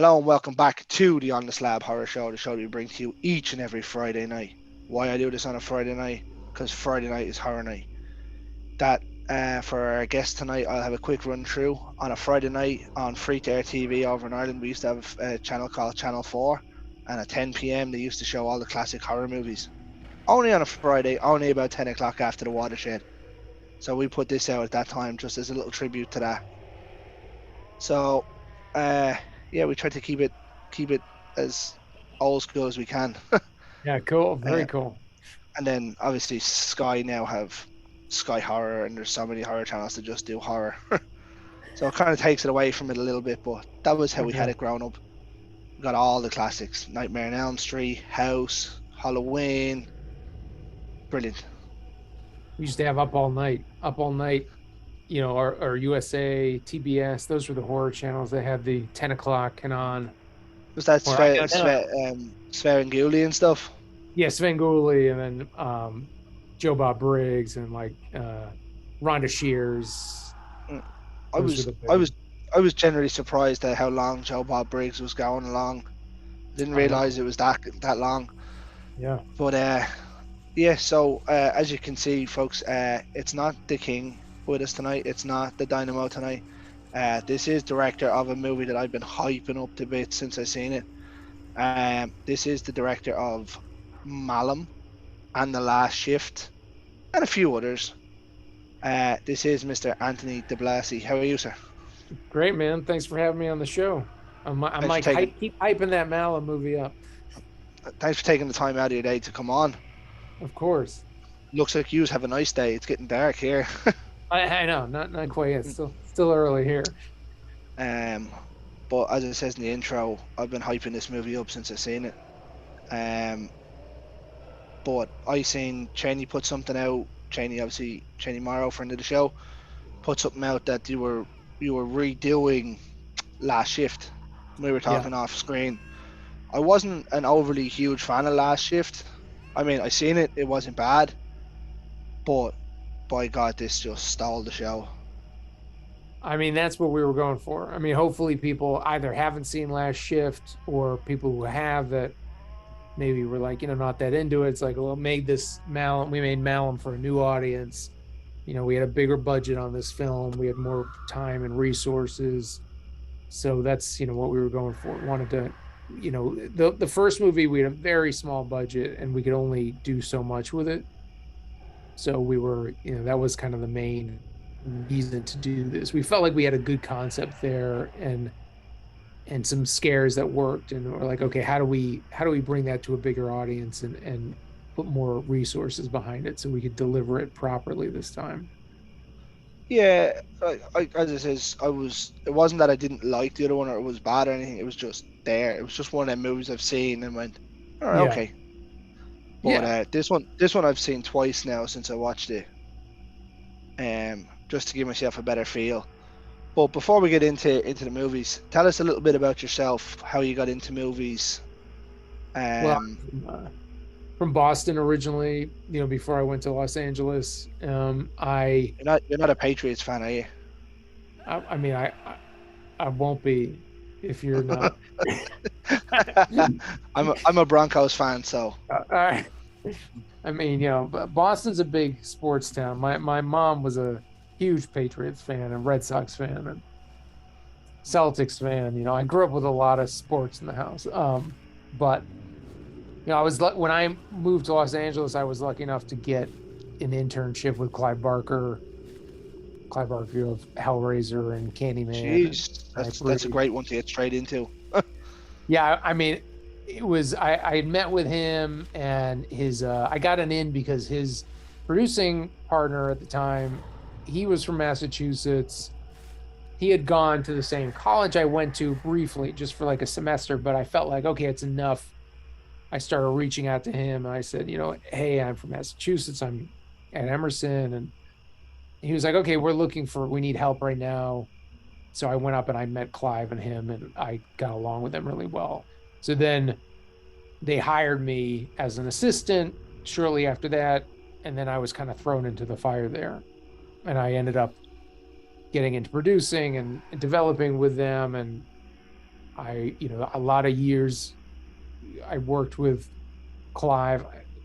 Hello and welcome back to the On The Slab Horror Show, the show that we bring to you each and every Friday night. Why I do this on a Friday night? Because Friday night is horror night. That For our guest tonight, I'll have a quick run through. On a Friday night on free-to-air TV over in Ireland, we used to have a channel called Channel 4, and at 10 p.m. they used to show all the classic horror movies. Only on a Friday, only about 10 o'clock after the watershed. So we put this out at that time just as a little tribute to that. So, uh, yeah, we tried to keep it as old school as we can. Yeah, cool. uh, Very cool. and then obviously Sky now have Sky Horror, and there's so many horror channels that just do horror. So it kind of takes it away from it a little bit, but that was how we had Yeah. it growing up. We got all the classics: Nightmare on Elm Street, House, Halloween. Brilliant. We used to have Up All Night, our USA, TBS, those were the horror channels that had the 10 o'clock and on. Was that Or I know now. Svengoolie and stuff? Yeah, Svengoolie and then Joe Bob Briggs and Rhonda Shears. Mm. I Those were was the I big was ones. I was generally surprised at how long Joe Bob Briggs was going along. Didn't I realize know. it was that long. Yeah. But yeah. So as you can see, folks, it's not the King with us tonight. It's not the Dynamo tonight. This is director of a movie that I've been hyping up to bits since I seen it. This is the director of Malum and The Last Shift and a few others. This is Mr. Anthony Diblasi. How are you, sir? Great, man. Thanks for having me on the show. I'm Thanks for like taking keep hyping that Malum movie up. thanks for taking the time out of your day to come on. Of course. Looks like you have a nice day. It's getting dark here. I know, not quite yet. Still early here. um, but as it says in the intro, I've been hyping this movie up since I seen it. Um, but I seen Cheney put something out. Cheney Morrow, friend of the show, put something out that you were redoing Last Shift. We were Yeah. talking off screen. I wasn't an overly huge fan of Last Shift. I mean, I seen it; it wasn't bad, but by God, this just stole the show. I mean, that's what we were going for. I mean, hopefully people either haven't seen Last Shift or people who have that maybe were like, not that into it. It's like, well, we made Malum for a new audience. We had a bigger budget on this film. We had more time and resources. So that's, what we were going for. Wanted to, the first movie, we had a very small budget and we could only do so much with it. So we were, that was kind of the main reason to do this. We felt like we had a good concept there and some scares that worked, and we're like, okay, how do we bring that to a bigger audience and put more resources behind it so we could deliver it properly this time. Yeah, as it says, It wasn't that I didn't like the other one or it was bad or anything. It was just there. It was just one of them movies I've seen and went, all right, Yeah. okay. But Yeah. this one I've seen twice now since I watched it. Just to give myself a better feel. But before we get into the movies, tell us a little bit about yourself, how you got into movies. Well, Um, from Boston originally, before I went to Los Angeles. you're not a Patriots fan, are you? I mean, I won't be if you're not. I'm a Broncos fan, so I mean, Boston's a big sports town. My mom was a huge Patriots fan and Red Sox fan and Celtics fan. I grew up with a lot of sports in the house. But when I moved to Los Angeles, I was lucky enough to get an internship with Clive Barker of Hellraiser and Candyman and jeez, Night that's a Breed. great one to get straight into. Yeah, I mean, I had met with him and I got an in because his producing partner at the time, he was from Massachusetts. He had gone to the same college I went to briefly, just for like a semester, but I felt like, okay, it's enough. I started reaching out to him and I said, hey, I'm from Massachusetts. I'm at Emerson. And he was like, okay, we need help right now. So I went up and I met Clive and him and I got along with them really well. So then they hired me as an assistant shortly after that. And then I was kind of thrown into the fire there. And I ended up getting into producing and developing with them. And A lot of years I worked with Clive,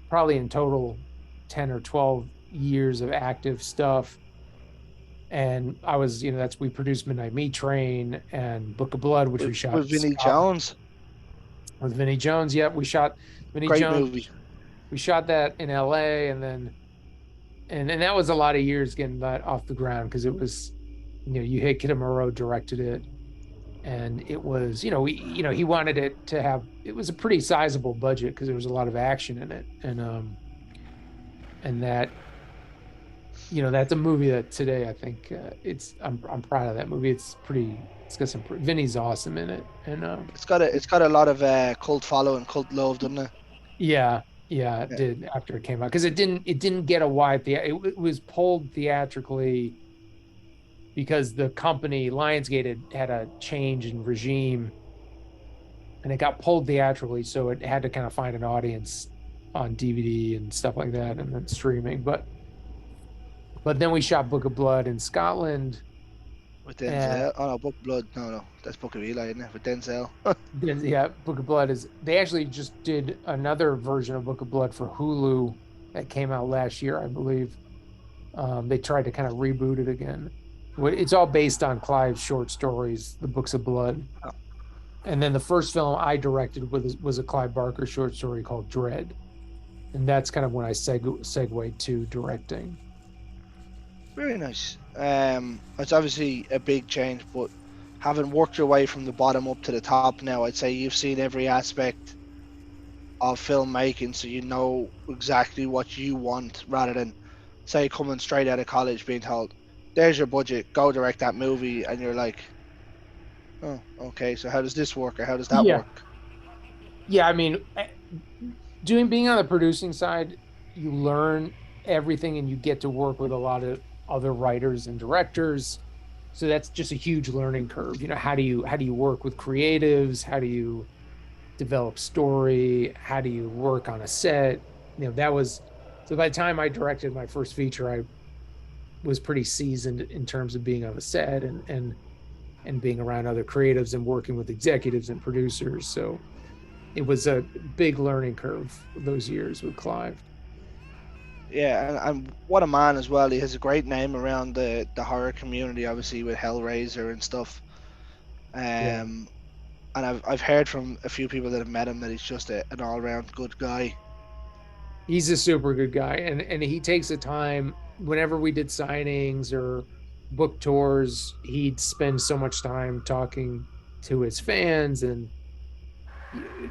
probably in total 10 or 12 years of active stuff. And I was, we produced Midnight Meat Train and Book of Blood, which we shot With in Vinnie Scotland Jones. with Vinnie Jones. Yep, we shot Vinnie Great Jones. movie. We shot that in LA, and then and that was a lot of years getting that off the ground because it was, Yuhei Kitamura directed it, and it was, he wanted it to have, it was a pretty sizable budget because there was a lot of action in it, and that, that's a movie that today I think I'm proud of that movie. It's got some Vinny's awesome in it, and It's got a lot of cult following, cult love, doesn't it? yeah, yeah, it Yeah. did after it came out because it didn't get a wide it was pulled theatrically because the company Lionsgate had a change in regime and it got pulled theatrically, so it had to kind of find an audience on DVD and stuff like that, and then streaming. But then we shot Book of Blood in Scotland, With and Denzel. Oh no, Book of Blood. No, no, that's Book of Eli, isn't it? With Denzel. then, yeah, Book of Blood is they actually just did another version of Book of Blood for Hulu that came out last year, I believe. They tried to kind of reboot it again. It's all based on Clive's short stories, the Books of Blood. Oh, And then the first film I directed was a Clive Barker short story called Dread. And that's kind of when I segued to directing. very nice. It's obviously a big change, but having worked your way from the bottom up to the top now, I'd say you've seen every aspect of filmmaking, so you know exactly what you want rather than, say, coming straight out of college being told, there's your budget, go direct that movie, and you're like, oh, okay, so how does this work or how does that Yeah. work? Yeah, I mean, being on the producing side, you learn everything and you get to work with a lot of other writers and directors. So that's just a huge learning curve. How do you work with creatives? How do you develop story? How do you work on a set? That was so by the time I directed my first feature, I was pretty seasoned in terms of being on a set and being around other creatives and working with executives and producers. So it was a big learning curve those years with Clive. Yeah, and what a man as well. He has a great name around the horror community, obviously with Hellraiser and stuff. Yeah. Um, and I've heard from a few people that have met him that he's just an all round good guy. He's a super good guy, and he takes the time whenever we did signings or book tours, he'd spend so much time talking to his fans and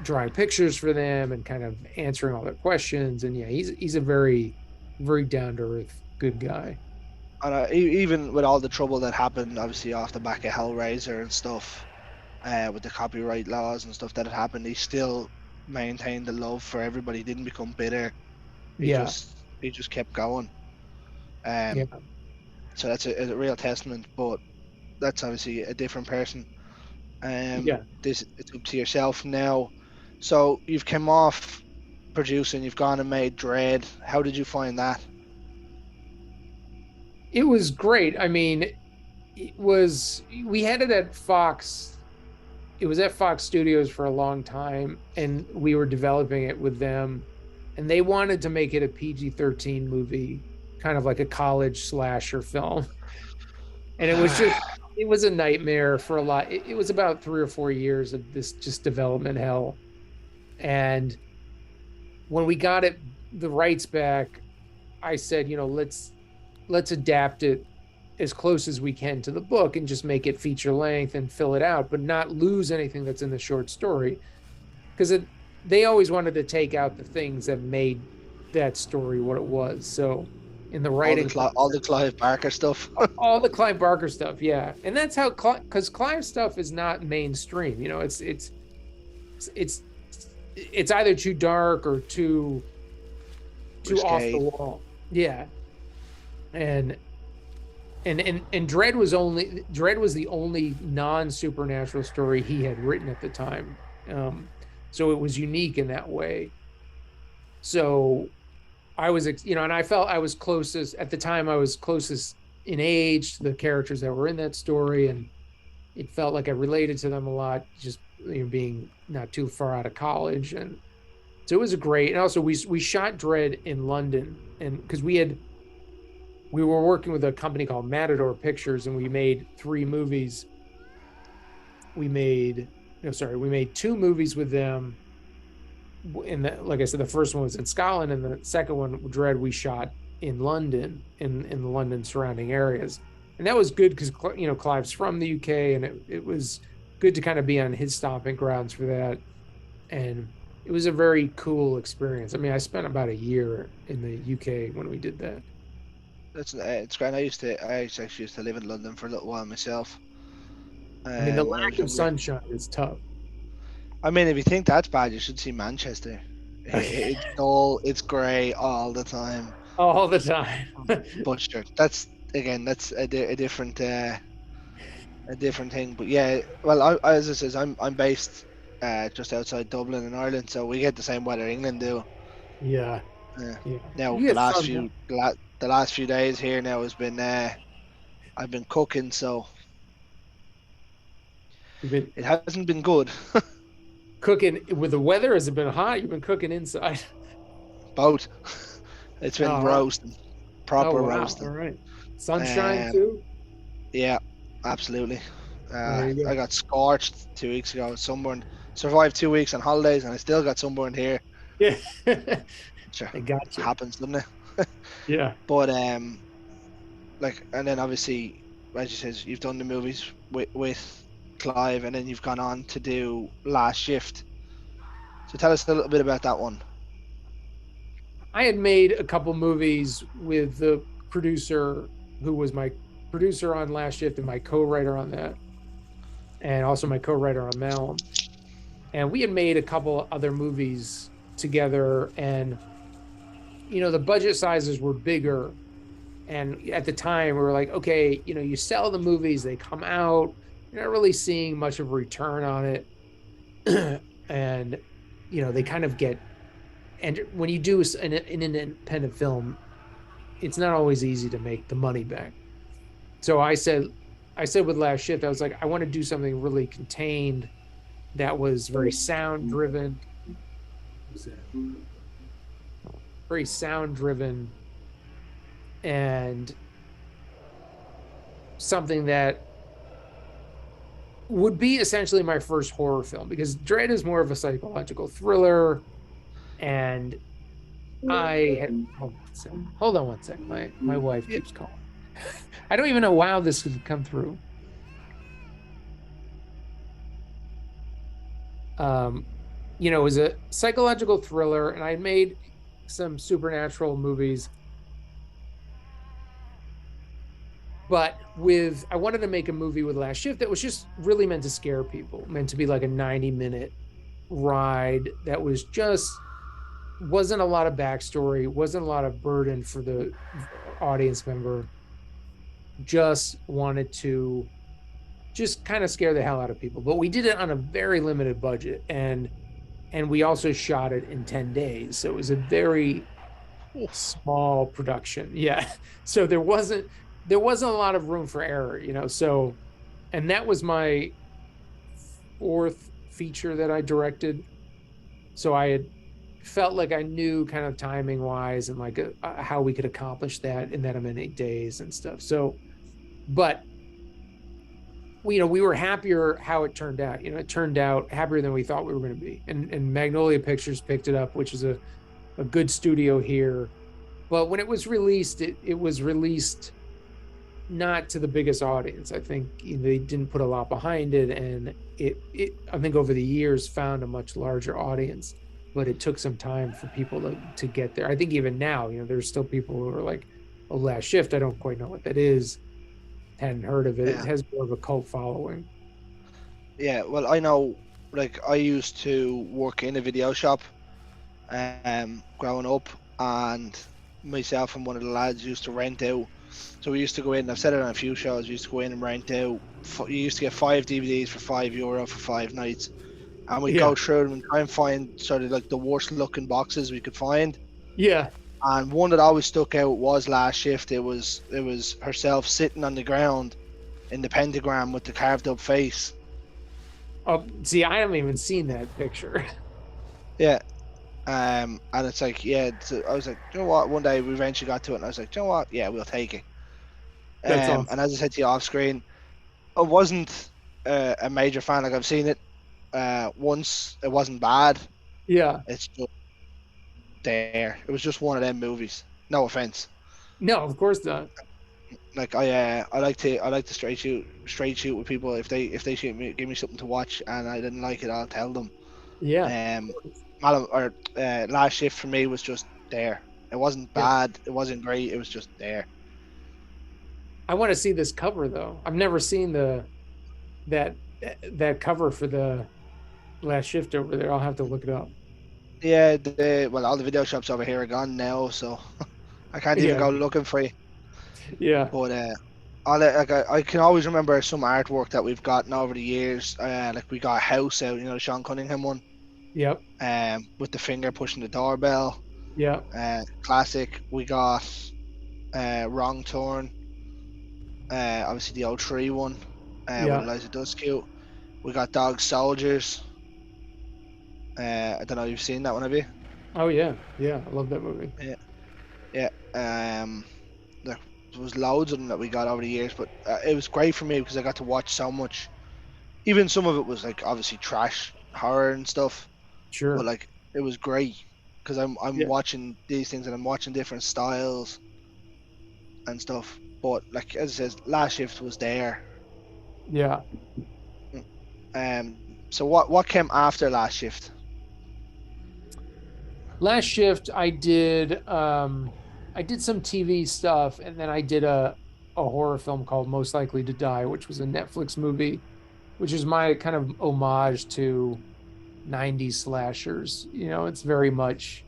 drawing pictures for them and kind of answering all their questions. And yeah, he's a very down to earth good guy. And even with all the trouble that happened, obviously off the back of Hellraiser and stuff, with the copyright laws and stuff that had happened, he still maintained the love for everybody. He didn't become bitter. Yeah, He just kept going. Um, yeah, so that's a real testament. But that's obviously a different person. yeah. This it's up to yourself now. So you've come off producing, you've gone and made Dread. How did you find that? It was great. I mean, we had it at Fox. It was at Fox Studios for a long time, and we were developing it with them. And they wanted to make it a PG-13 movie, kind of like a college slasher film. And it was a nightmare for a lot. It was about 3 or 4 years of this just development hell. And when we got the rights back, I said, let's adapt it as close as we can to the book and just make it feature length and fill it out, but not lose anything that's in the short story. Because they always wanted to take out the things that made that story what it was. So in the writing All the process, Clive Barker stuff. all the Clive Barker stuff, yeah, and that's how because Clive stuff is not mainstream. It's it's either too dark or too off the Risque. wall. Yeah, and and Dread was the only non supernatural story he had written at the time, so it was unique in that way. So I was, and I felt I was closest at the time. I was closest in age to the characters that were in that story, and it felt like I related to them a lot, just being not too far out of college, and so it was great. And also we shot Dread in London, and because we were working with a company called Matador Pictures, and we made 3 movies. We made no, sorry, we made 2 movies with them. In the, like I said, the first one was in Scotland, and the second one, Dread, we shot in London, in the London surrounding areas, and that was good because Clive's from the UK, and it was good to kind of be on his stomping grounds for that, and it was a very cool experience. I mean, I spent about a year in the UK when we did that. That's it's great. I actually used to live in London for a little while myself. I mean, the When I was lack of younger. sunshine is tough. I mean, if you think that's bad, you should see Manchester. It's dull, it's grey all the time. All the time. But sure, that's again, that's a different thing. But yeah, well, as I says, I'm based just outside Dublin in Ireland, so we get the same weather England do. Yeah, Uh, yeah. now You get sun though. the last few days here now has been I've been cooking, so You've been it hasn't been good. cooking with the weather. Has it been hot? You've been cooking inside. Both. It's been Oh, roasting, oh proper wow. All roasting. right. Sunshine Um, too. yeah, absolutely. There you I go. got scorched 2 weeks ago, sunburned. Survived 2 weeks on holidays, and I still got sunburned here. Yeah. Sure, I got you. happens, doesn't it? Yeah. But like, and then obviously, as you says, you've done the movies with Clive, and then you've gone on to do Last Shift. So tell us a little bit about that one. I had made a couple movies with the producer who was my producer on Last Shift and my co-writer on that, and also my co-writer on Malum. And we had made a couple other movies together, and the budget sizes were bigger. And at the time, we were like, okay, you sell the movies, they come out, you're not really seeing much of a return on it. And, they kind of get, and when you do an independent film, it's not always easy to make the money back. So I said with Last Shift, I was like, I want to do something really contained that was very sound driven, very sound driven, and something that would be essentially my first horror film, because Dread is more of a psychological thriller. And I had hold on one second. My wife Yeah. keeps calling. I don't even know how this could come through. Um, it was a psychological thriller, and I made some supernatural movies. But I wanted to make a movie with Last Shift that was just really meant to scare people, meant to be like a 90-minute ride that wasn't a lot of backstory, wasn't a lot of burden for the audience member. Just wanted to just kind of scare the hell out of people. But we did it on a very limited budget, and we also shot it in 10 days. So it was a very small production. Yeah. So there wasn't a lot of room for error, So, and that was my 4th feature that I directed. So I had felt like I knew kind of timing wise and like how we could accomplish that in that many days and stuff. So, but we were happier how it turned out. It turned out happier than we thought we were going to be. And Magnolia Pictures picked it up, which is a good studio here. But when it was released, it was released not to the biggest audience. I think they didn't put a lot behind it, and it I think over the years found a much larger audience. But it took some time for people to get there. I think even now, there's still people who are like, "Oh, Last Shift, I don't quite know what that is. Hadn't heard of it." It Yeah. has more of a cult following. Yeah. Well, I know. Like, I used to work in a video shop, growing up, and myself and one of the lads used to rent out. So we used to go in. I've said it on a few shows. We used to go in and rent out. You used to get 5 DVDs for €5 for 5 nights, and we'd go Yeah, through them and try and find sort of like the worst looking boxes we could find. yeah, And one that always stuck out was Last Shift. It was herself sitting on the ground in the pentagram with the carved up face. Oh, see, I haven't even seen that picture. Yeah. And it's like, yeah, I was like, you know what? One day we eventually got to it, and I was like, you know what? Yeah, we'll take it. That's And awesome. as I said to you off screen, I wasn't a major fan. Like I've seen it once. It wasn't bad. Yeah. It's just there. It was just one of them movies. No offense. No, of course not. Like I like to straight shoot with people. If they shoot me, give me something to watch, and I didn't like it, I'll tell them. Yeah. Um, Malum or Last Shift for me was just there. It wasn't Yeah. bad. It wasn't great. It was just there. I want to see this cover though. I've never seen that that cover for the last shift over there. I'll have to look it up. Yeah, well, all the video shops over here are gone now, so I can't even Yeah. go looking for you. Yeah. But I can always remember some artwork that we've gotten over the years. Like we got a house out, the Sean Cunningham one, Yep. with the finger pushing the doorbell. Yep. Classic. We got Wrong Turn, obviously the old tree one, with Yeah. Eliza Duskute. We got Dog Soldiers. I don't know if you've seen that one, have you? Oh yeah. Yeah. I love that movie. Yeah, yeah. There was loads of them that we got over the years, but it was great for me because I got to watch so much. Even some of it was like obviously trash horror and stuff, but Sure. like it was great because I'm Yeah. watching these things and I'm watching different styles and stuff. But like as I says, Last Shift was there. Yeah. So what came after Last Shift? Last shift I did some TV stuff and then I did a horror film called Most Likely to Die, which was a Netflix movie, which is my kind of homage to 90s slashers. It's very much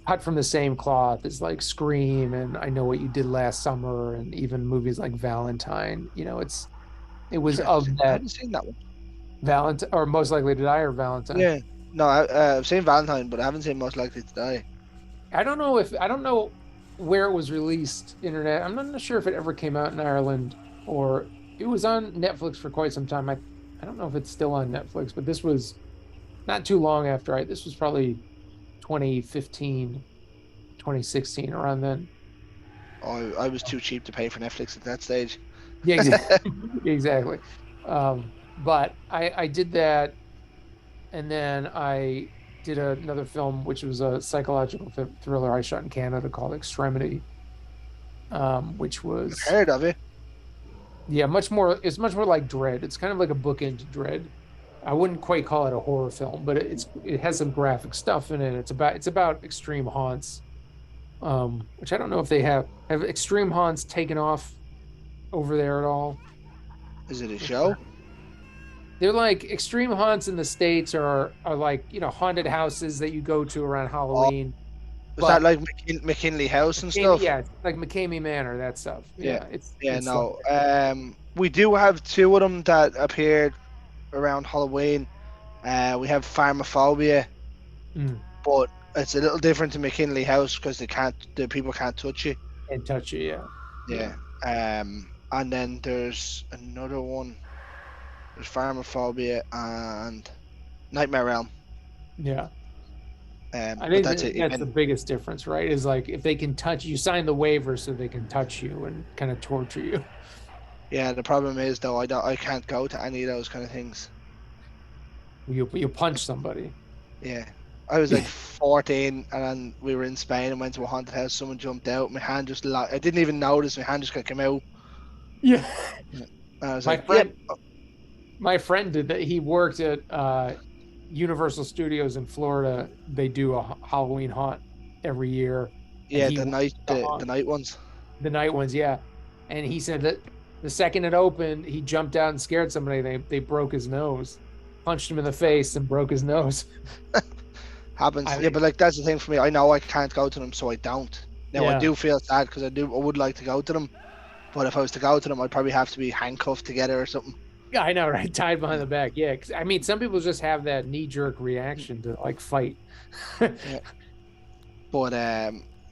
cut from the same cloth as like Scream and I Know What You Did Last Summer and even movies like Valentine. It was of Interesting. I that haven't seen that one. Valentine or Most Likely to Die or Valentine. Yeah. No, I've seen Valentine, but I haven't seen Most Likely to Die. I don't know where it was released internet. I'm not sure if it ever came out in Ireland or it was on Netflix for quite some time. I don't know if it's still on Netflix, but this was not too long after this was probably 2015, 2016 around then. Oh, I was too cheap to pay for Netflix at that stage. Yeah, exactly. But I did that, and then I did another film, which was a psychological thriller I shot in Canada called Extremity, which I've was heard of it. yeah, much more. It's much more like Dread. It's kind of like a bookend to Dread. I wouldn't quite call it a horror film, but it has some graphic stuff in it. It's about extreme haunts, which I don't know if they have extreme haunts taken off over there at all. Is it a show? They're like extreme haunts in the States are like, haunted houses that you go to around Oh, Halloween. was that But like McKinley House and McCamey, stuff? yeah, like McCamey Manor, that stuff. Yeah, Yeah, it's yeah, it's like no. We do have two of them that appeared around Halloween. We have Pharmaphobia, mm, but it's a little different to McKinley House because the people can't touch you. and touchy, yeah. Yeah. Yeah. And then there's another one. There's Pharmaphobia and Nightmare Realm. Yeah. I But think that's it. that's the Even biggest difference, right? Is like if they can touch you, sign the waiver so they can touch you and kind of torture you. yeah, the problem is though I can't go to any of those kind of things. You punch somebody. Yeah. I was like 14 and then we were in Spain and went to a haunted house. Someone jumped out. My hand just I didn't even notice. My hand just kind of came out. Yeah. And I was My like, yep. friend my friend did that. He worked at Universal Studios in Florida. They do a Halloween haunt every year, and Yeah, he worked the the haunt, night ones. the night ones. Yeah, and he said that the second it opened, he jumped out and scared somebody. They broke his nose, punched him in the face, and broke his nose. Happens. I Yeah, think, but like that's the thing for me. I know I can't go to them, so I don't. Now I yeah, do feel sad because I would like to go to them, but if I was to go to them, I'd probably have to be handcuffed together or something. yeah, I know, right? Tied behind the back. Yeah, 'cause, I mean, some people just have that knee jerk reaction to like fight. Yeah. But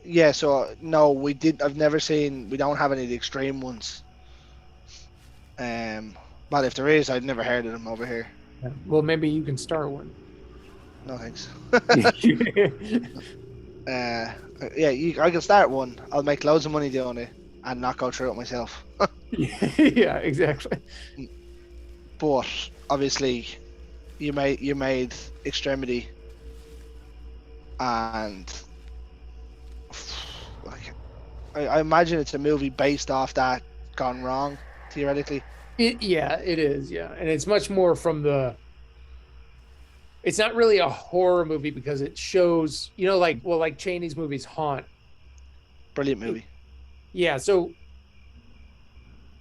yeah. So no, I've never seen. We don't have any of the extreme ones. Um, But if there is, I'd never heard of them over here. Yeah. Well, maybe you can start one. No thanks. Yeah, Uh, yeah, I can start one. I'll make loads of money doing it and not go through it myself. yeah, exactly. But obviously, you made Extremity, and like I imagine it's a movie based off that gone wrong, theoretically. Yeah, it is. Yeah, and it's much more from the. It's not really a horror movie because it shows, like like Chaney's movies Haunt. Brilliant It- movie. yeah, so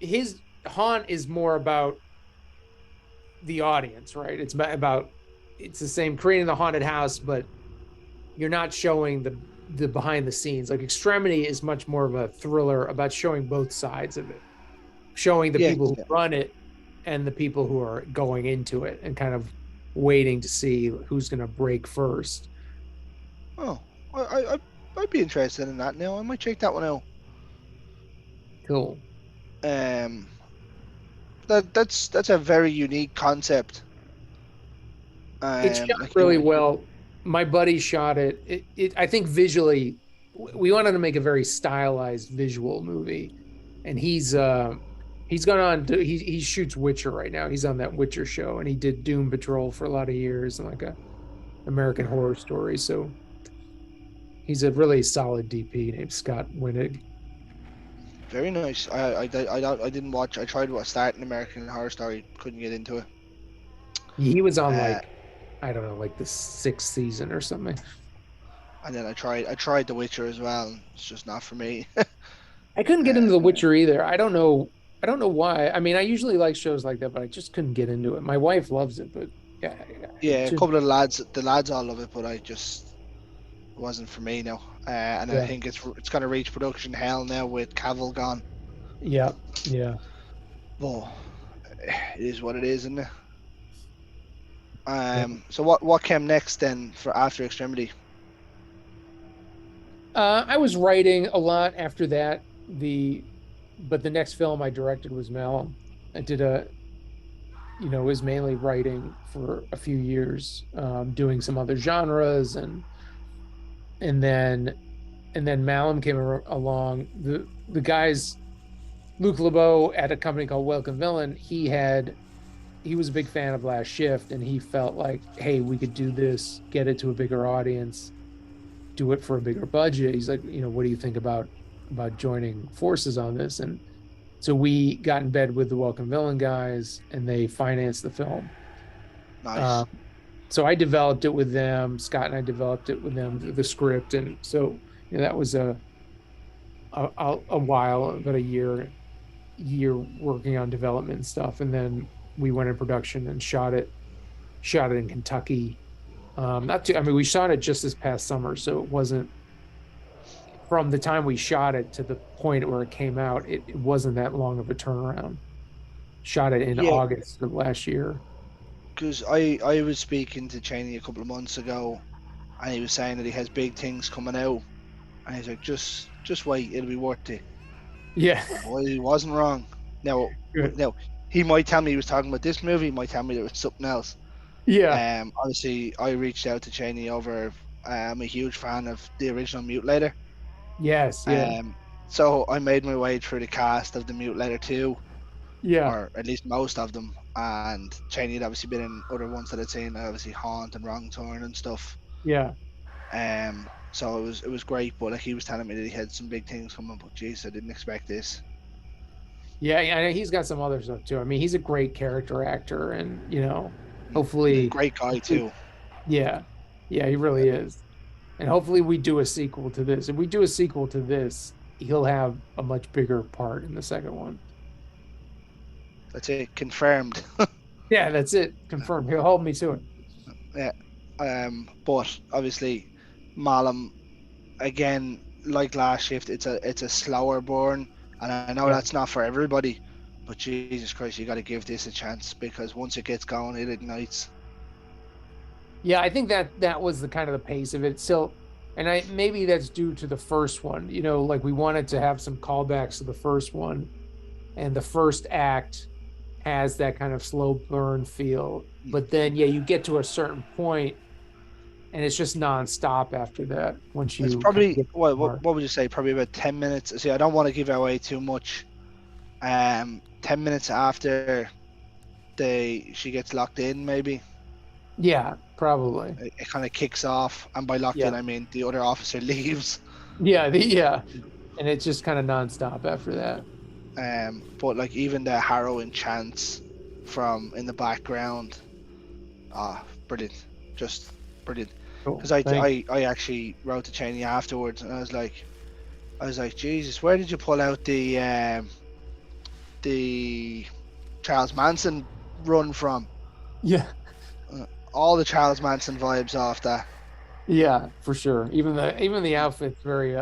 his Haunt is more about the audience, right? It's about it's the same creating the haunted house, but you're not showing the behind the scenes. Like Extremity is much more of a thriller about showing both sides of it, showing the Yeah, people who yeah. run it and the people who are going into it and kind of waiting to see who's going to break first. Oh, I'd be interested in that now. I might check that one out. Cool. Um, that's a very unique concept. It's shot Like really well. My buddy shot it. I think visually, we wanted to make a very stylized visual movie, and he's gone on to he shoots Witcher right now. He's on that Witcher show, and he did Doom Patrol for a lot of years and like a American Horror Story. So he's a really solid DP named Scott Winnig. very nice. I didn't watch. I tried to start an American Horror Story, couldn't get into it. He was on Uh, like I don't know, like the sixth season or something. and then I tried The Witcher as well, and it's just not for me. I couldn't get into uh, The Witcher either. I don't know. I don't know why. I mean, I usually like shows like that, but I just couldn't get into it. My wife loves it, but yeah, it yeah, a just couple of the lads all love it, but I just it wasn't for me now. And I yeah, think it's gonna reach production hell now with Cavill gone. yeah, yeah. Well, it is what it is, isn't it? Yeah. So what came next then for after Extremity? I was writing a lot after that. But the next film I directed was Malum. I did was mainly writing for a few years, doing some other genres, and then and then Malum came along. The guys, Luke LeBeau at a company called Welcome Villain, he was a big fan of Last Shift, and he felt like, hey, we could do this, get it to a bigger audience, do it for a bigger budget. He's like, what do you think about joining forces on this? And so we got in bed with the Welcome Villain guys, and they financed the film. Nice. Um, so I developed it with them. Scott and I developed it with them, the script, and so that was a while, about a year working on development and stuff, and then we went in production and shot it in Kentucky. Not too. I mean, we shot it just this past summer, so it wasn't from the time we shot it to the point where it came out. It wasn't that long of a turnaround. Shot it in Yeah, August of last year. because I was speaking to Cheney a couple of months ago, and he was saying that he has big things coming out, and he's like, just wait, it'll be worth it. Yeah, Well, he wasn't wrong. Now, good. now he might tell me he was talking about this movie. He might tell me there was something else. Yeah, Obviously, I reached out to Cheney over. I'm a huge fan of the original Mutilator. yes, yeah, Um, so I made my way through the cast of the Mutilator 2, yeah, or at least most of them. And Cheney had obviously been in other ones that I'd seen, obviously Haunt and Wrong Turn and stuff. yeah, So it was great, but like he was telling me that he had some big things coming. But jeez, I didn't expect this. yeah. Yeah, he's got some other stuff too. I mean, he's a great character actor, and A hopefully, great guy too. yeah, yeah, he really is. And hopefully, we do a sequel to this. If we do a sequel to this, he'll have a much bigger part in the second one. That's it, confirmed. Yeah, that's it. Confirmed. He'll hold me to it. Yeah. But obviously, Malum again, like last shift, it's a slower burn, and I know Yeah. that's not for everybody. But Jesus Christ, you got to give this a chance because once it gets going, it ignites. Yeah, I think that was the kind of the pace of it. So, and I maybe that's due to the first one. Like we wanted to have some callbacks to the first one, and the first act has that kind of slow burn feel. But then, yeah, you get to a certain point and it's just nonstop after that once It's you kind of probably get to what, the what mark. what would you say? Probably about 10 minutes. See, I don't want to give away too much. 10 minutes after she gets locked in, maybe Yeah, probably. it kind of kicks off, and by locked in, Yeah. I mean the other officer leaves. Yeah. And it's just kind of nonstop after that. But like even the harrowing chants from in the background, brilliant, just brilliant. Cool. Because I, Thank I I actually wrote to Cheney afterwards, and I was like, Jesus, where did you pull out the Charles Manson run from? you. Yeah. Uh, all the Charles Manson vibes off that. Yeah, for sure. Even the outfit's very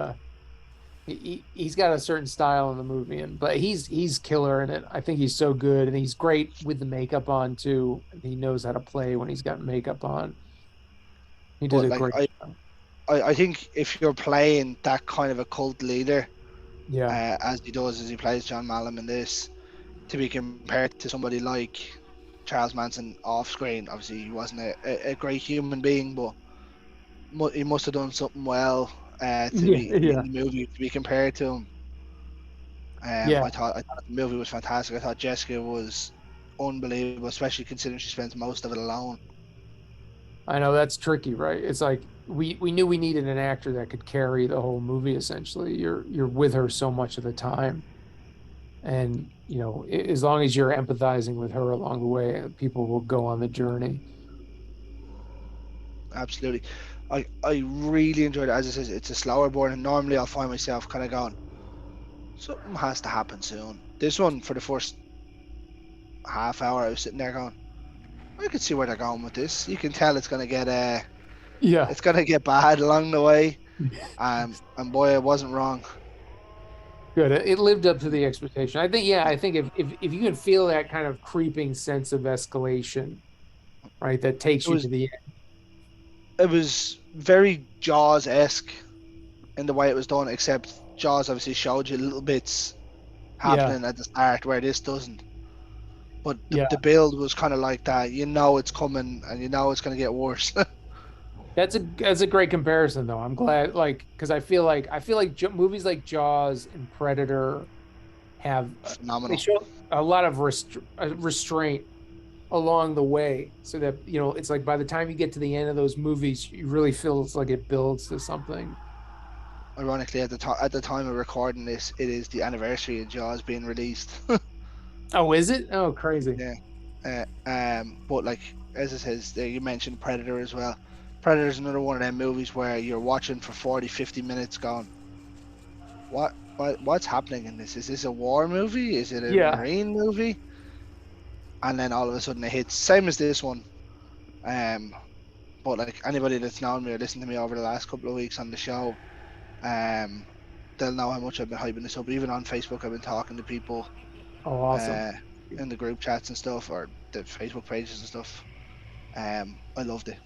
he's got a certain style in the movie, and but he's killer in it. I think he's so good, and he's great with the makeup on too. He knows how to play when he's got makeup on. He did But a like great job. I think if you're playing that kind of a cult leader, Yeah. as he does as he plays John Malum in this, to be compared to somebody like Charles Manson off screen, obviously he wasn't a great human being, but he must have done something well to Yeah, be in yeah, the movie to be compared to him. yeah. I thought the movie was fantastic. I thought Jessica was unbelievable, especially considering she spends most of it alone. I know that's tricky, right? It's like we knew we needed an actor that could carry the whole movie essentially. You're with her so much of the time. And, as long as you're empathizing with her along the way, people will go on the journey. Absolutely. I really enjoyed it. As I said, it's a slower burn, and normally I'll find myself kind of going, something has to happen soon. This one, for the first half hour, I was sitting there going, I can see where they're going with this. You can tell Yeah. it's gonna get bad along the way. And boy, I wasn't wrong. Good. It lived up to the expectation. I think, yeah, I think if you can feel that kind of creeping sense of escalation, right, that takes It you was to the end. it was very Jaws esque in the way it was done, except Jaws obviously showed you little bits Yeah. happening at the start where this doesn't. But Yeah. the build was kind of like that. You know it's coming, and you know it's gonna get worse. That's a great comparison though. I'm glad like because I feel like movies like Jaws and Predator have they Phenomenal. show a lot of restraint along the way so that it's like by the time you get to the end of those movies you really feel it's like it builds to something. Ironically, at the time of recording this, it is the anniversary of Jaws being released. Oh, is it? Oh, crazy. Yeah. But like as it says, you mentioned Predator as well. Predator is another one of them movies where you're watching for 40, 50 minutes, going, what's happening in this? Is this a war movie? Is it a Yeah. marine movie? And then all of a sudden it hits. Same as this one. Um, but like anybody that's known me or listened to me over the last couple of weeks on the show, um, they'll know how much I've been hyping this up. Even on Facebook, I've been talking to people Oh, awesome. uh, in the group chats and stuff, or the Facebook pages and stuff. I loved it.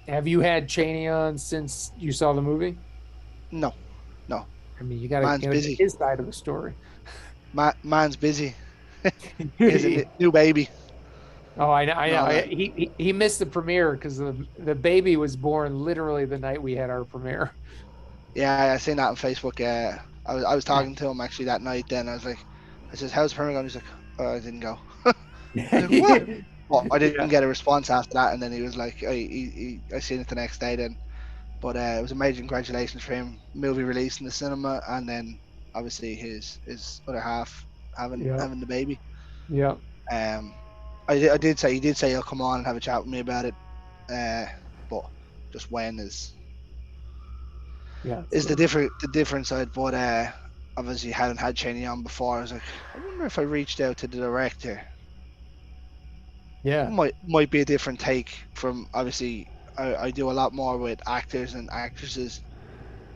Have you had Cheney on since you saw the movie? No, no, I mean, you gotta man's get busy. his side of the story. Man's busy. He has a new baby. Oh, I know, I And know. all that. He missed the premiere because the baby was born literally the night we had our premiere. Yeah, I seen that on Facebook. I was talking to him actually that night. Then I says, "How's the permit going?" He's like, "Oh, I didn't go." I was like, "What?" Well, I didn't Yeah, get a response after that, and then he was like, I seen it the next day then. But it was a major congratulations for him. Movie released in the cinema, and then obviously his other half yeah, having the baby. yeah, Um, I did say he did say he'll come on and have a chat with me about it. Uh, but just when yeah. is the different side. But obviously hadn't had Cheney on before. I was like, I wonder if I reached out to the director. Yeah, Might be a different take from obviously. I do a lot more with actors and actresses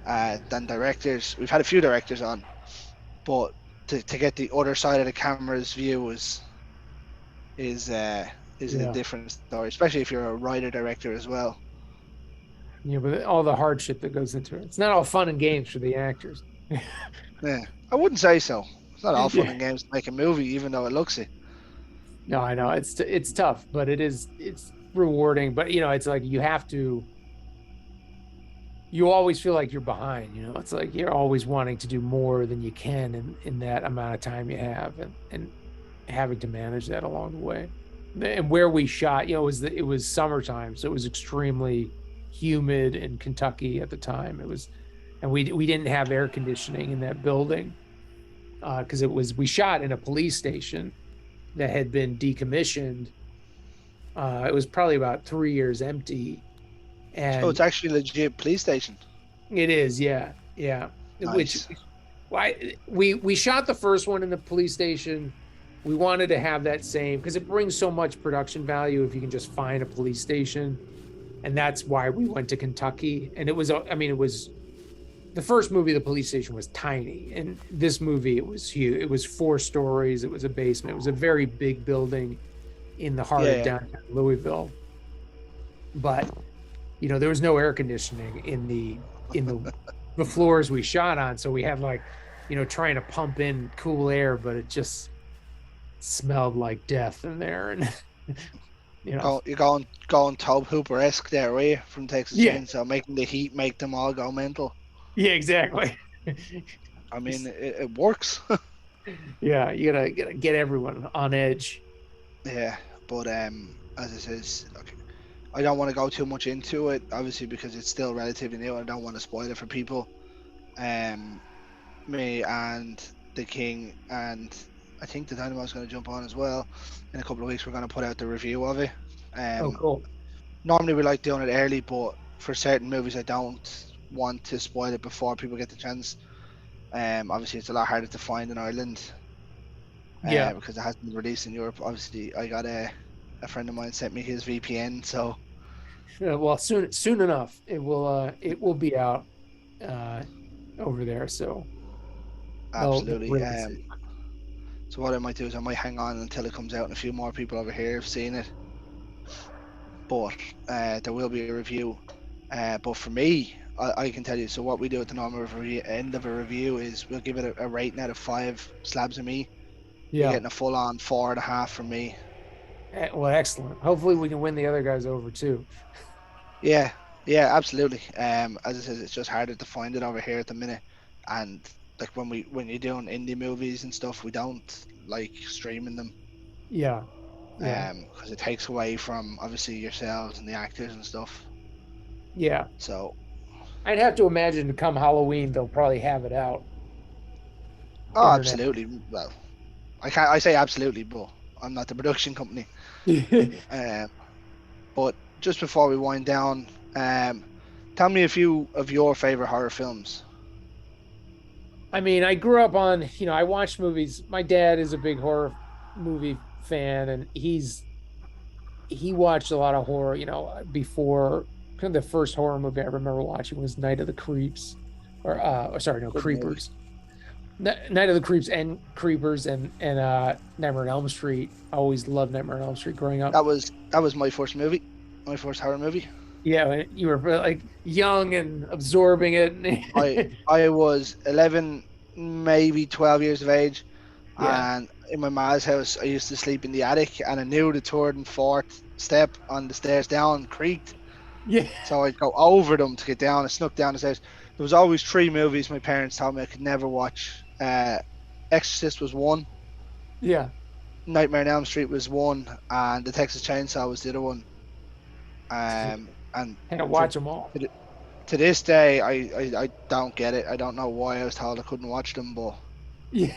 than directors. We've had a few directors on, but to get the other side of the camera's view is uh, is a yeah. different story, especially if you're a writer director as well. But all the hardship that goes into it. It's not all fun and games for the actors. Yeah, I wouldn't say so. It's not all fun Yeah. and games to make a movie, even though it looks it. No, I know it's tough, but it's rewarding. But it's like you always feel like you're behind. It's like you're always wanting to do more than you can in that amount of time you have, and having to manage that along the way. And where we shot, it was summertime, so it was extremely humid in Kentucky at the time. And we didn't have air conditioning in that building because we shot in a police station that had been decommissioned. It was probably about 3 years empty, So it's and actually a legit police station. it is, yeah, yeah. Which Nice. why we shot the first one in the police station. We wanted to have that same because it brings so much production value if you can just find a police station, and that's why we went to Kentucky. And it was the first movie. The police station was tiny, and this movie it was huge. It was 4 stories. It was a basement. It was a very big building in the heart Yeah, of yeah. downtown Louisville. But there was no air conditioning in the floors we shot on, so we had like trying to pump in cool air, but it just smelled like death in there. And you know You're going Tobe Hooper-esque there, were you, from Texas yeah, Chainsaw, making the heat make them all go mental. yeah, exactly. I mean, Just- it works. yeah, you gotta get everyone on edge. Yeah, but as I says, okay, I don't want to go too much into it, obviously because it's still relatively new. I don't want to spoil it for people. Um, Me and the King and I think the Dynamo's going to jump on as well. In a couple of weeks, we're going to put out the review of it. Oh, Um, cool. Normally we like doing it early, but for certain movies, I don't want to spoil it before people get the chance. Obviously, it's a lot harder to find in Ireland Yeah. because it hasn't been released in Europe. Obviously, I got a friend of mine sent me his VPN, so Well, soon enough, it will be out uh over there, so they'll absolutely. release it. So what I might do is I might hang on until it comes out, and a few more people over here have seen it. But there will be a review. But for me, I can tell you. So what we do at the normal end of a review is we'll give it a rating out of 5 slabs of me. You're Yeah. getting a full on 4.5 from me. Well, excellent. Hopefully we can win the other guys over too. Yeah, yeah, absolutely. As I said, it's just harder to find it over here at the minute, and like when you're doing indie movies and stuff, we don't like streaming them, Yeah. Yeah. because it takes away from obviously yourselves and the actors and stuff. Yeah. So, I'd have to imagine to come Halloween they'll probably have it out oh, internet. absolutely. Well, I say absolutely, but I'm not the production company. Um, but just before we wind down, tell me a few of your favorite horror films. I mean, I grew up I watched movies. My dad is a big horror movie fan, and he watched a lot of horror, before kind of the first horror movie I remember watching was Night of the Creeps, or sorry, no, Good movie. Creepers. Night of the Creeps and Creepers and Nightmare on Elm Street. I always loved Nightmare on Elm Street growing up. That was my first movie, my first horror movie. Yeah, when you were like young and absorbing I it. I was 11, maybe 12 years of age, Yeah. and in my ma's house, I used to sleep in the attic, and I knew the third and fourth step on the stairs down creaked, Yeah. so I'd go over them to get down. I snuck down the stairs. There was always three movies my parents told me I could never watch. Exorcist was one, Yeah. Nightmare on Elm Street was one, and The Texas Chainsaw was the other one. And Had to for watch them all. to this day, I don't get it. I don't know why I was told I couldn't watch them, but Yeah.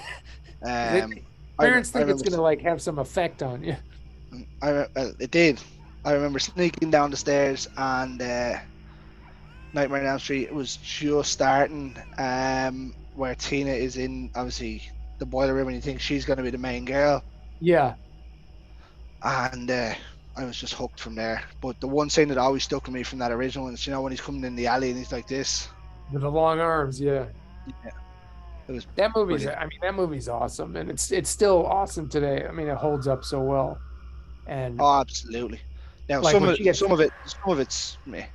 um, Parents I think it's remember gonna like have some effect on you. it did. I remember sneaking down the stairs, and Nightmare on Elm Street was just starting. Where Tina is in obviously the boiler room, and you think she's going to be the main girl, Yeah. and I was just hooked from there. But the one scene that always stuck with me from that original one is, when he's coming in the alley and he's like this. With the long arms, yeah. Yeah, it was That movie's brilliant. I mean, that movie's awesome, and it's still awesome today. I mean, it holds up so well. And Oh, absolutely. Now like when she gets some of it's me, I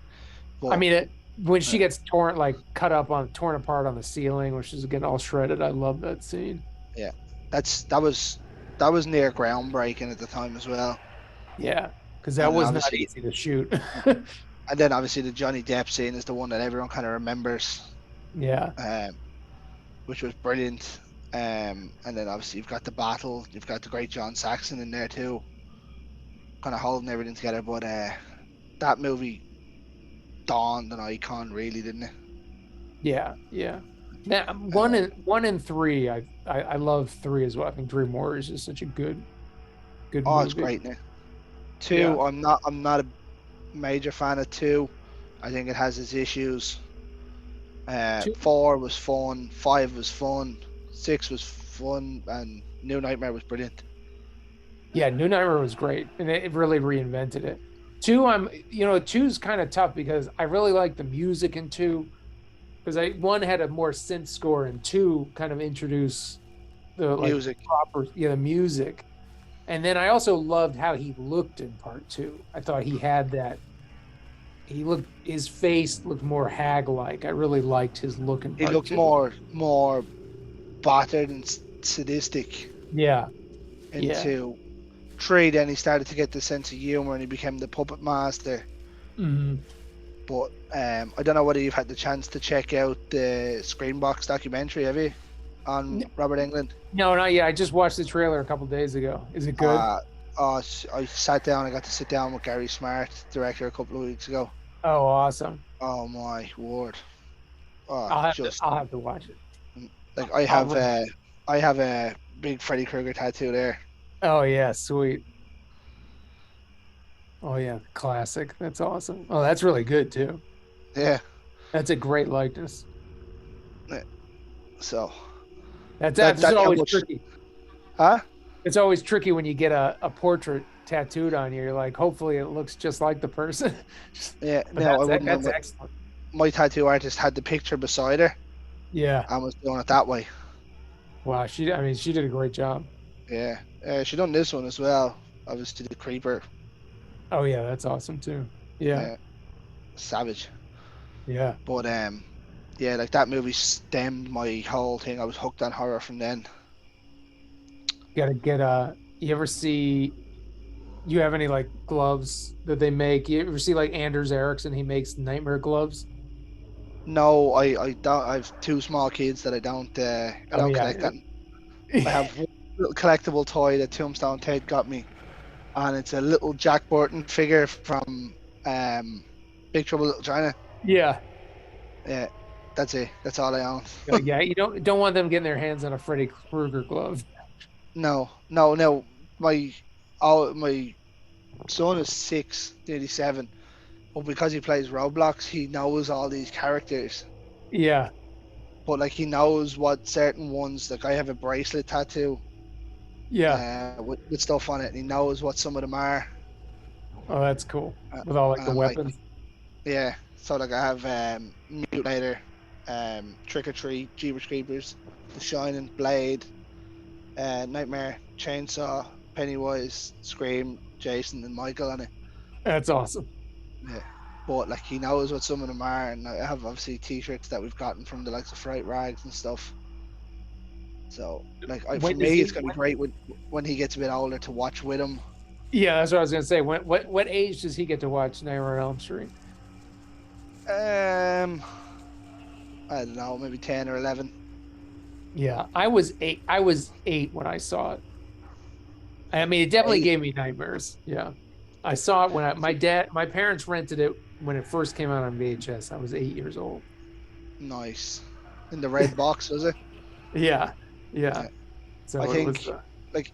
but mean, when she uh, gets torn apart on the ceiling, which is getting all shredded, I love that scene. yeah, that was that was near groundbreaking at the time as well. Yeah, because that And then was not obviously, easy to shoot. and then obviously the Johnny Depp scene is the one that everyone kind of remembers, Yeah. um, which was brilliant. And then obviously you've got the battle, you've got the great John Saxon in there too, kind of holding everything together. But that movie dawned an icon, really, didn't it? Yeah, yeah. Now one Um, and one and three, I love three as well. I think Dream Warriors is such a good oh, it's movie. great now. Yeah. Two, I'm not a major fan of two. I think it has its issues. Two, Four was fun, five was fun, six was fun, and New Nightmare was brilliant. yeah, New Nightmare was great, and it really reinvented it. Two, two's kind of tough because I really like the music in two because I one had a more synth score and two kind of introduce the like Music, proper the music. And then I also loved how he looked in part two. I thought he had that his face looked more hag-like. I really liked his look in he part looked two. more battered and sadistic Yeah, yeah. into three. Then he started to get the sense of humor and he became the puppet master. Hmm. But I don't know whether you've had the chance to check out the Screenbox documentary, have you, on Robert Englund? No, not yet. I just watched the trailer a couple days ago. Is it good? Uh, I sat down. I got to sit down with Gary Smart, director, a couple of weeks ago. Oh, awesome. Oh my word! Oh, I'll have to just I'll have to watch it. like I'll re- I have a big Freddy Krueger tattoo there. Oh yeah, sweet. Oh yeah, classic. That's awesome. Oh, that's really good too. Yeah. That's a great likeness. Yeah. So That's just how always much? tricky. Huh? It's always tricky when you get a portrait tattooed on you. You're like, hopefully it looks just like the person. Yeah. But No, I wouldn't know. that's excellent. My tattoo artist had the picture beside her Yeah. and was doing it that way. Wow. She did a great job. Yeah. She done this one as well. Obviously the creeper. Oh yeah, that's awesome too. Yeah. Yeah. Savage. Yeah. But yeah, like that movie stemmed my whole thing. I was hooked on horror from then. Gotta get you ever see you have any like gloves that they make? You ever see like Anders Ericsson? He makes nightmare gloves. No, I don't. I have two small kids that I Oh don't collect yeah. that. I have one little collectible toy that Tombstone Ted got me, and it's a little Jack Burton figure from um, Big Trouble in Little China. Yeah. Yeah, that's it. That's all I own. Yeah. You don't want them getting their hands on a Freddy Krueger glove. No, no, no. My my son is 6, nearly 7, but because he plays Roblox, he knows all these characters. Yeah. But like he knows what certain ones. Like I have a bracelet tattoo Yeah. with stuff on it, and he knows what some of them are. Oh, that's cool. With all like And the I'm like, weapons. yeah. So like I have Mutilator, Trick or Treat, Jeepers Creepers, The Shining, Blade, Nightmare, Chainsaw, Pennywise, Scream, Jason, and Michael on it. That's awesome. Yeah. But like he knows what some of them are, and I have obviously T-shirts that we've gotten from the likes of Fright Rags and stuff. So like for When does me, he? it's gonna be great when he gets a bit older to watch with him. Yeah, that's what I was gonna say. What age does he get to watch Nightmare on Elm Street? Um, I don't know, maybe 10 or 11. Yeah, I was 8. I was 8 when I saw it. I mean, it definitely Eight. gave me nightmares. Yeah, I saw it when my parents rented it when it first came out on VHS. I was 8 years old. Nice. In the red box, was it? Yeah, yeah. Yeah. So I it was. think like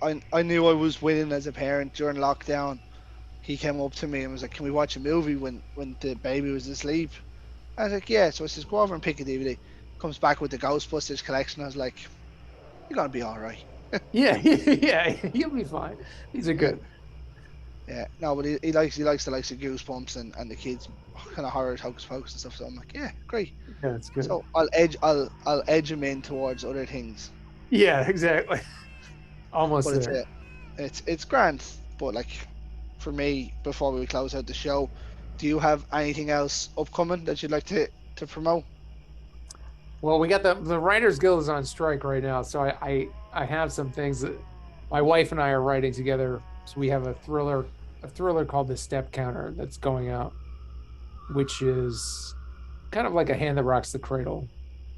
I knew I was winning as a parent during lockdown. He came up to me and was like, "Can we watch a movie when the baby was asleep?" I was like, "Yeah." So I says, "Go over and pick a DVD." Comes back with the Ghostbusters collection. I was like, "You're gonna be all right." Yeah, yeah. He'll be fine. These are Yeah, good. yeah. No, but he likes the likes of Goosebumps and the kids kind of horror hocus pocus and stuff. So I'm like, yeah, great. Yeah, it's good. So I'll edge him in towards other things. Yeah, exactly. Almost But there. it's grand. But like for me, before we close out the show, do you have anything else upcoming that you'd like to promote? Well, we got the Writers Guild is on strike right now, so I have some things that my wife and I are writing together, so we have a thriller called The Step Counter that's going out, which is kind of like a Hand That Rocks the Cradle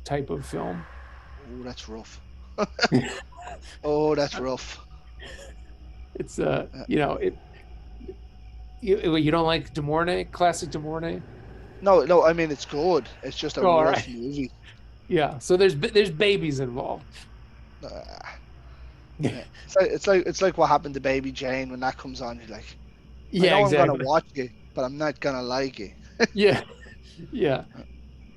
type of film. Oh, that's rough. Oh, that's rough. It's Uh, you don't like DeMornay, classic DeMornay? no, no, I mean it's good. It's just a Oh, all right. rough movie. Yeah. So there's babies involved. Uh, it's like what happened to Baby Jane when that comes on. You're like, I Yeah, know I'm gonna exactly. watch it, but I'm not gonna like it. Yeah. Yeah.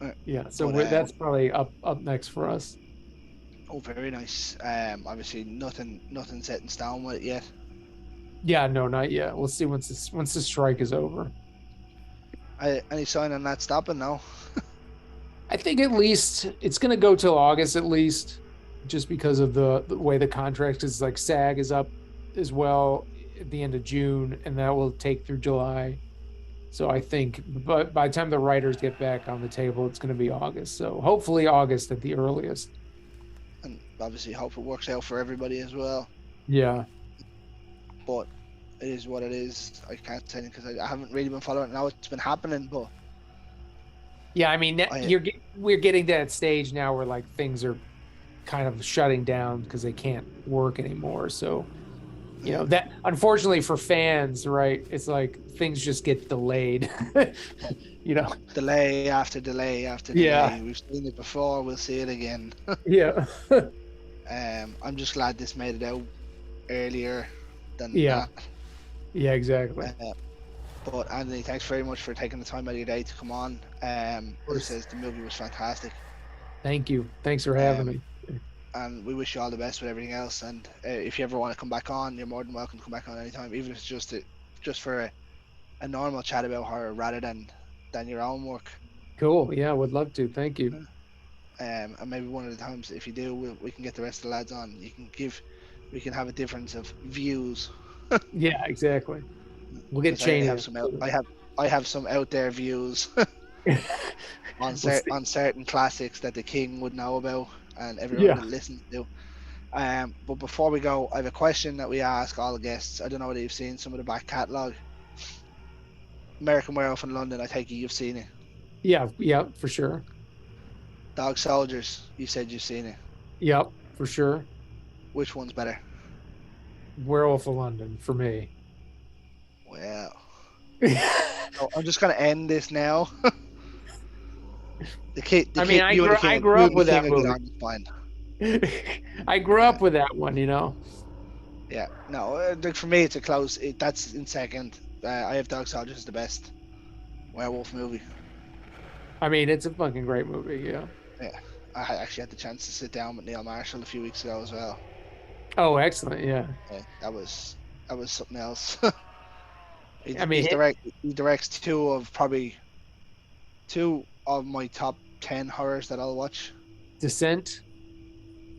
Uh, Yeah. So But that's probably up next for us. oh, very nice. Obviously nothing set in stone with it yet. Yeah, no, not yet. We'll see once the strike is over. Any sign on that stopping now? I think at least it's going to go till August at least, just because of the way the contract is. Like SAG is up as well at the end of June, and that will take through July. So I think, but by the time the writers get back on the table, it's going to be August. So hopefully August at the earliest. And obviously hope it works out for everybody as well. Yeah. But it is what it is. I can't say because I haven't really been following it now. It's been happening, but Yeah, I mean, I we're getting to that stage now where like things are kind of shutting down because they can't work anymore. So that unfortunately for fans, right? It's like things just get delayed. you know. delay after delay after Yeah. delay. We've seen it before. We'll see it again. Yeah. I'm just glad this made it out earlier than Yeah. that. Yeah, exactly. Uh, but Anthony, thanks very much for taking the time out of your day to come on. As I says, the movie was fantastic. Thank you. Thanks for having Um, me. and we wish you all the best with everything else. And if you ever want to come back on, you're more than welcome to come back on anytime, even if it's just for a normal chat about horror rather than your own work. Cool. Yeah, would love to. Thank you. And maybe one of the times, if you do, we can get the rest of the lads on. We can have a difference of views. Yeah, exactly. We'll get Because I Cheney. have I have some out there views on We'll see. on certain classics that the king would know about and everyone Yeah. that listens to. But before we go, I have a question that we ask all guests. I don't know whether you've seen some of the back catalogue. American Werewolf in London. I take it you've seen it. Yeah. Yeah, for sure. Dog Soldiers. You said you've seen it. Yep, for sure. Which one's better? Werewolf of London for me. Well, so I'm just gonna end this now. I mean, I you and grew the I king, grew you up and the with king that will get movie. on just fine. I grew Uh, up with that one. yeah, no, like for me, it's a close. That's in second. I have Dog Soldiers as the best werewolf movie. I mean, it's a fucking great movie. Yeah. Yeah, I actually had the chance to sit down with Neil Marshall a few weeks ago as well. Oh, excellent. Yeah. Yeah, that was something else. I mean, He directs two of my top 10 horrors that I'll watch, Descent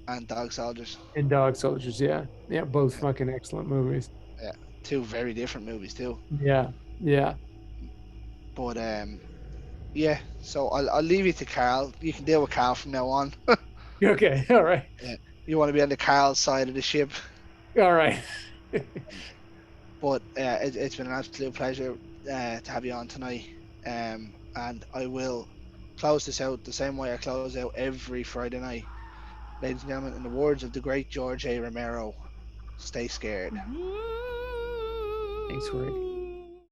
and Dog Soldiers. and Dog Soldiers. Yeah. Yeah. Both Yeah, fucking excellent movies. yeah, two very different movies too. Yeah. Yeah. But yeah. So I'll leave you to Carl. You can deal with Carl from now on. Okay. All right. Yeah, you want to be on the Carl side of the ship. All right. But it's been an absolute pleasure to have you on tonight. And I will close this out the same way I close out every Friday night. Ladies and gentlemen, in the words of the great George A. Romero, stay scared. Thanks, Rick.